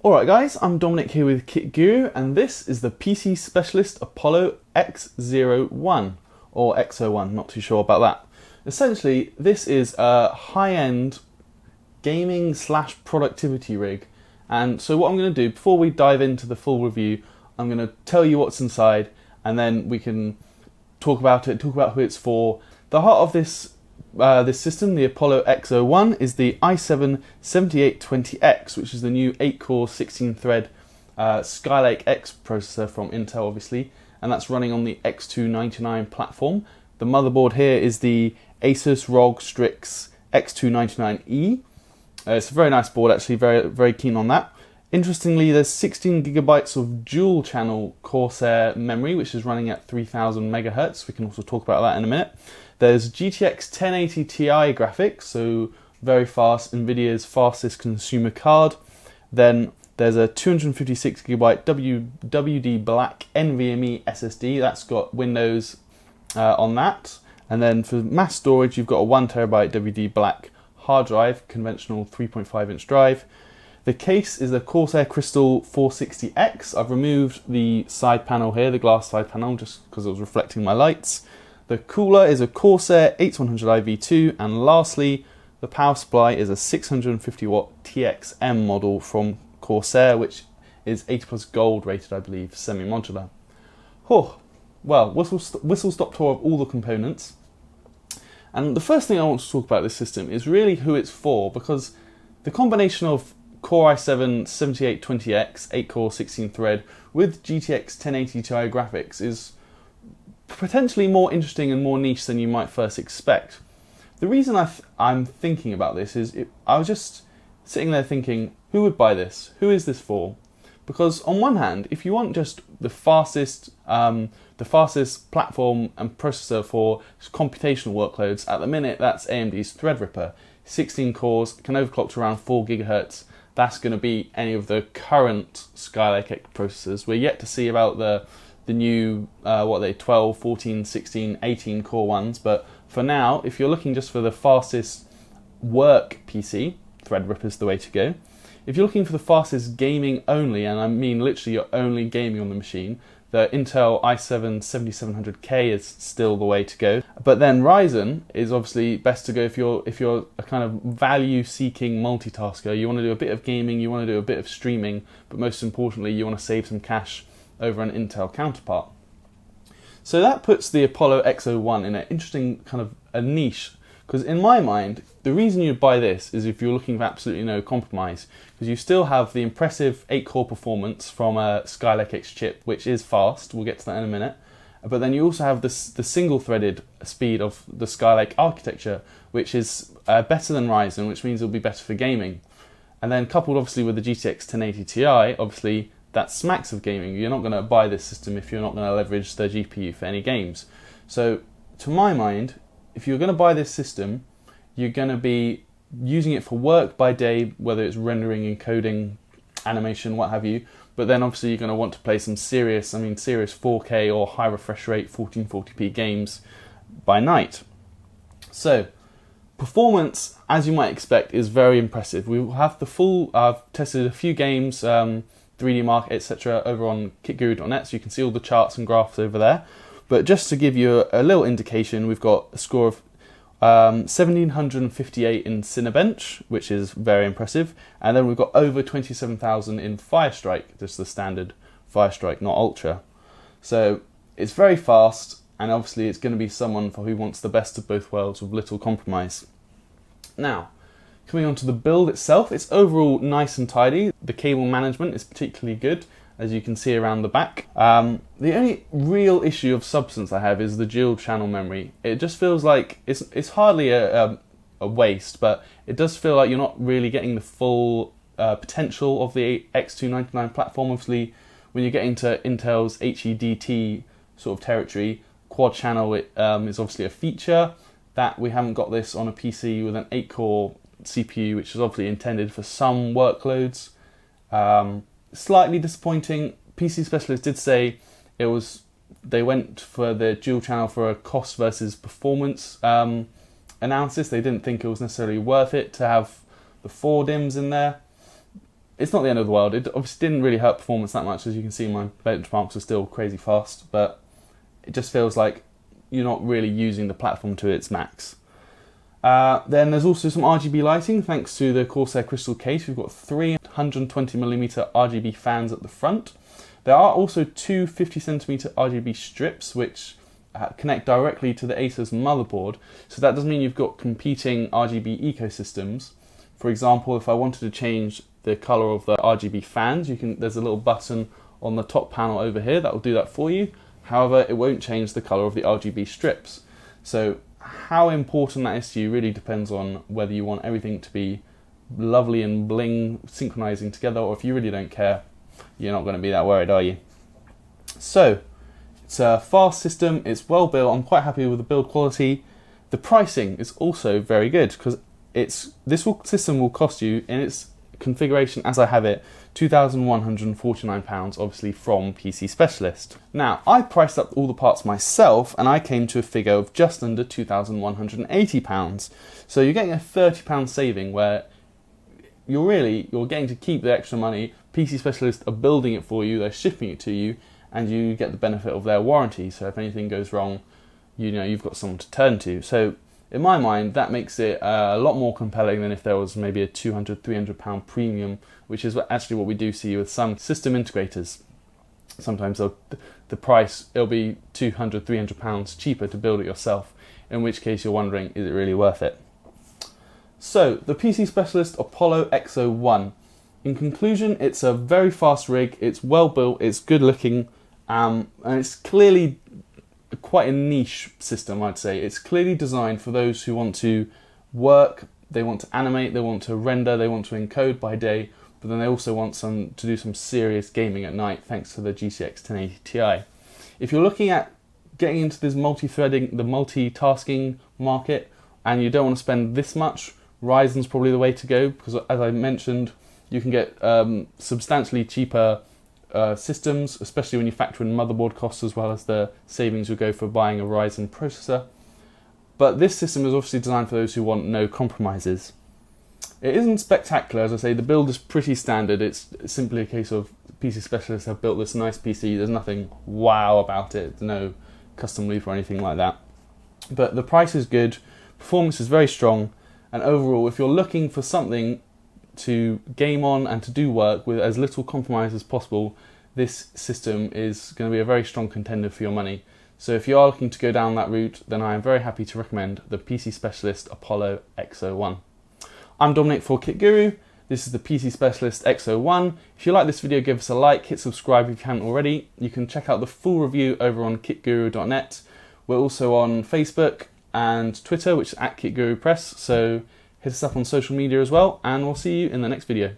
Alright guys, I'm Dominic here with Kit Guru, and this is the PC Specialist Apollo X01, or X01, not too sure about that. Essentially, this is a high-end gaming slash productivity rig, and so what I'm going to do, before we dive into the full review, I'm going to tell you what's inside, and then we can talk about it, talk about who it's for. The heart of this system, the Apollo X01, is the i7-7820X, which is the new 8-core 16-thread Skylake X processor from Intel, obviously, and that's running on the X299 platform. The motherboard here is the Asus ROG Strix X299E. It's a very nice board, actually, very keen on that. Interestingly, there's 16 gigabytes of dual-channel Corsair memory, which is running at 3000 megahertz. We can also talk about that in a minute. There's GTX 1080 Ti graphics, so very fast, NVIDIA's fastest consumer card. Then there's a 256 gigabyte WD Black NVMe SSD, that's got Windows on that. And then for mass storage, you've got a 1 terabyte WD Black hard drive, conventional 3.5 inch drive. The case is a Corsair Crystal 460X. I've removed the side panel here, the glass side panel, just because it was reflecting my lights. The cooler is a Corsair 8100i V2, and lastly, the power supply is a 650 watt TXM model from Corsair, which is 80 plus gold rated, I believe, semi-modular. Oh, well, whistle stop tour of all the components. And the first thing I want to talk about this system is really who it's for, because the combination of Core i7-7820X 8-core 16-thread with GTX 1080 Ti graphics is potentially more interesting and more niche than you might first expect. The reason I'm thinking about this is I was just sitting there thinking, who would buy this? Who is this for? Because on one hand, if you want just the fastest platform and processor for computational workloads, at the minute that's AMD's Threadripper. 16 cores, can overclock to around 4 gigahertz. That's going to be any of the current Skylake X processors. We're yet to see about the new 12, 14, 16, 18 core ones, but for now, if you're looking just for the fastest work PC, Threadripper is the way to go. If you're looking for the fastest gaming only, and I mean literally you're only gaming on the machine, the Intel i7-7700K is still the way to go. But then Ryzen is obviously best to go if you're a kind of value-seeking multitasker. You want to do a bit of gaming, you want to do a bit of streaming, but most importantly, you want to save some cash over an Intel counterpart. So that puts the Apollo X01 in an interesting kind of a niche, because in my mind, the reason you'd buy this is if you're looking for absolutely no compromise, because you still have the impressive 8-core performance from a Skylake X chip, which is fast, we'll get to that in a minute, but then you also have the single-threaded speed of the Skylake architecture, which is better than Ryzen, which means it'll be better for gaming. And then coupled obviously with the GTX 1080 Ti, obviously that smacks of gaming. You're not going to buy this system if you're not going to leverage the GPU for any games. So to my mind, if you're going to buy this system, you're going to be using it for work by day, whether it's rendering, encoding, animation, what have you, but then obviously you're going to want to play some serious 4K or high refresh rate 1440p games by night. So performance, as you might expect, is very impressive. We will have the full, I've tested a few games, 3D Mark, etc. over on kitguru.net, so you can see all the charts and graphs over there. But just to give you a little indication, we've got a score of 1758 in Cinebench, which is very impressive, and then we've got over 27,000 in Firestrike, just the standard Firestrike, not Ultra. So it's very fast, and obviously it's going to be someone who wants the best of both worlds with little compromise. Now, coming on to the build itself, it's overall nice and tidy. The cable management is particularly good, as you can see around the back. The only real issue of substance I have is the dual channel memory. It just feels like it's hardly a waste, but it does feel like you're not really getting the full potential of the X299 platform. Obviously, when you get into Intel's HEDT sort of territory, quad channel is obviously a feature that we haven't got this on a PC with an 8-core CPU, which is obviously intended for some workloads. Slightly disappointing. PCSpecialist did say they went for the dual channel for a cost versus performance analysis. They didn't think it was necessarily worth it to have the 4 DIMMs in there. it's not the end of the world. It obviously didn't really hurt performance that much. As you can see, my benchmarks are still crazy fast, but it just feels like you're not really using the platform to its max. Then there's also some RGB lighting thanks to the Corsair crystal case. We've got 320mm RGB fans at the front. There are also two 50cm RGB strips which connect directly to the Acer's motherboard. So that does mean you've got competing RGB ecosystems. For example, if I wanted to change the color of the RGB fans, there's a little button on the top panel over here that will do that for you. However, it won't change the color of the RGB strips. So how important that is to you really depends on whether you want everything to be lovely and bling synchronizing together, or if you really don't care, you're not going to be that worried, are you? So it's a fast system, it's well built, I'm quite happy with the build quality. The pricing is also very good because this system will cost you, in its configuration as I have it, £2,149, obviously from PC Specialist. Now, I priced up all the parts myself and I came to a figure of just under £2,180. So you're getting a £30 saving where you're getting to keep the extra money. PC Specialist are building it for you, they're shipping it to you, and you get the benefit of their warranty. So if anything goes wrong, you've got someone to turn to. So in my mind, that makes it a lot more compelling than if there was maybe a £200, £300 premium, which is actually what we do see with some system integrators. Sometimes the price, it'll be £200, £300 cheaper to build it yourself, in which case you're wondering, is it really worth it? So, the PC Specialist Apollo X01. In conclusion, it's a very fast rig, it's well built, it's good looking, and it's clearly quite a niche system, I'd say. It's clearly designed for those who want to work, they want to animate, they want to render, they want to encode by day, but then they also want to do some serious gaming at night thanks to the GTX 1080 Ti. If you're looking at getting into this multi-threading, the multitasking market, and you don't want to spend this much, Ryzen's probably the way to go, because as I mentioned, you can get substantially cheaper systems, especially when you factor in motherboard costs as well as the savings you go for buying a Ryzen processor. But this system is obviously designed for those who want no compromises. It isn't spectacular, as I say, the build is pretty standard. It's simply a case of PC Specialists have built this nice PC, there's nothing wow about it, no custom leaf or anything like that. But the price is good, performance is very strong, and overall, if you're looking for something to game on and to do work with as little compromise as possible, this system is going to be a very strong contender for your money. So if you are looking to go down that route, then I am very happy to recommend the PC Specialist Apollo X01. I'm Dominic for Kit Guru. This is the PC Specialist X01. If you like this video, give us a like, hit subscribe if you haven't already. You can check out the full review over on kitguru.net. We're also on Facebook and Twitter, which is @KitGuruPress, so hit us up on social media as well, and we'll see you in the next video.